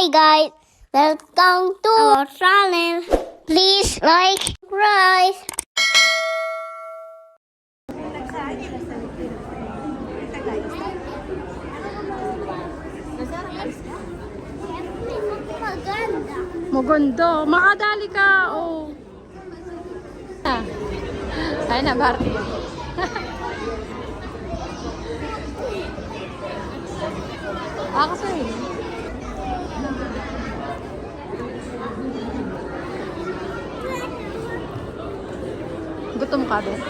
Hi guys, welcome to our channel. Please like, subscribe. Maganda. Makadali ka. Oh. Ay na, Barbie. Kasi. Gutom ka din.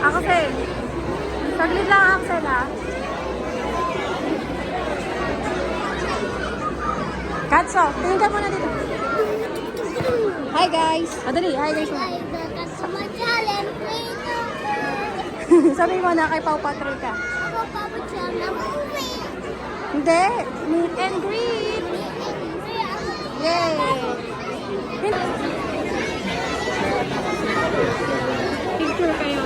Axel. Saglit lang, Axel, ha? Katso, tingin ka muna dito. Hi, guys. Adali, hi, guys. Hi, welcome to my channel. Sabi mo na kay Pau Patrol ka. Ako papasyal na movie. Hindi. Meet and greet. Yay. Picture kayo.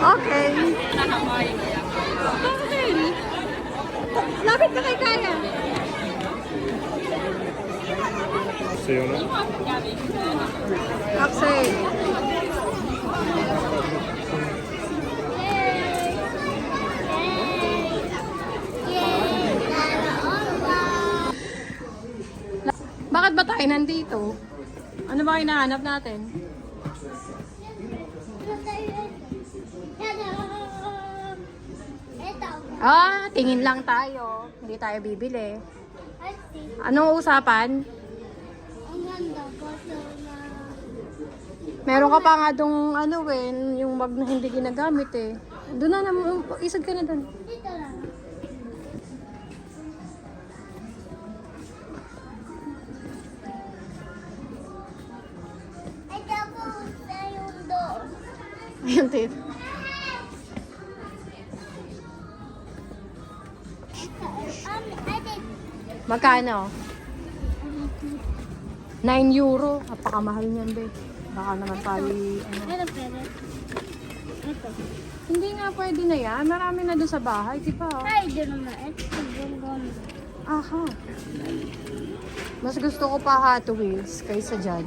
Okay. Lapit ka kay Kaya. Sa'yo na? Axel. Bakit ba tayo nandito? Ano ba hinahanap natin? Tingin lang tayo. Hindi tayo bibili. Anong usapan? Ang ganda ko na. Meron ka pa nga dong yung bag na hindi ginagamit eh. Doon na naman, isag ka na doon. Dito lang. Ito po sa yung door. Ayun, tito. Magkano? 9 euro. Napakamahal niyan, be. Baka naman tayo, Ano pwede? Ito. Hindi nga pwede na yan. Marami na doon sa bahay, di ba? Ay, di naman. Ito yung Aha. Mas gusto ko pa Hot Wheels kaysa dyan.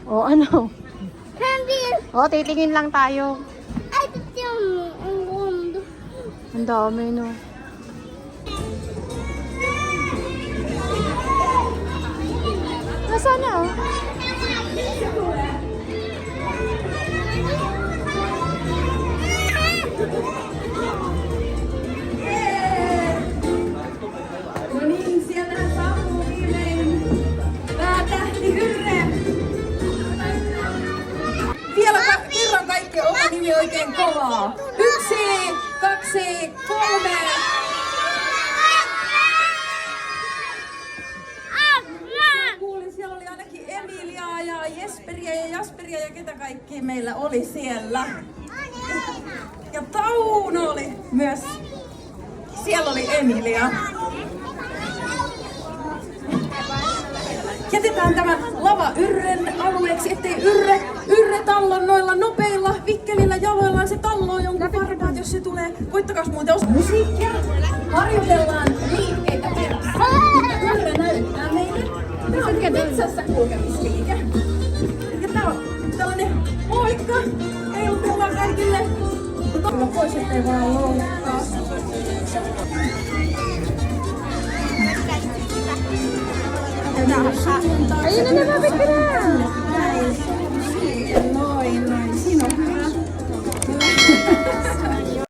O, ano? Hambil! O, titingin lang tayo. Ay, ito yung ang ganda. Ang dami, no? Nasaan na, oh? No niin, sieltähän saapuu viimein päätähti Hyrre. Vielä kerran kaikki oma nimi oikein kovaa. 1, 2, 3. Kuulin, siellä oli ainakin Emiliaa ja Jesperiä ja Jasperia ja ketä kaikki meillä oli siellä. Ja Tauno oli myös. Siellä oli Emilia. Jätetään tämä lava Yrren alueeksi, ettei Yrre tallon noilla nopeilla vikkelillä jaloillaan. Se talloo jonkun varpaat, jos se tulee. Koittakas muuten osaa musiikkia. Harjoitellaan liikkeitä perässä. Yrre näyttää meille. Tää on metsässä kulkemisliike. Ja tää on tällainen moikka. Heilutellaan kaikille. Tulla pois, ettei vaan loukkaa. Ayun na, lumapit ka na!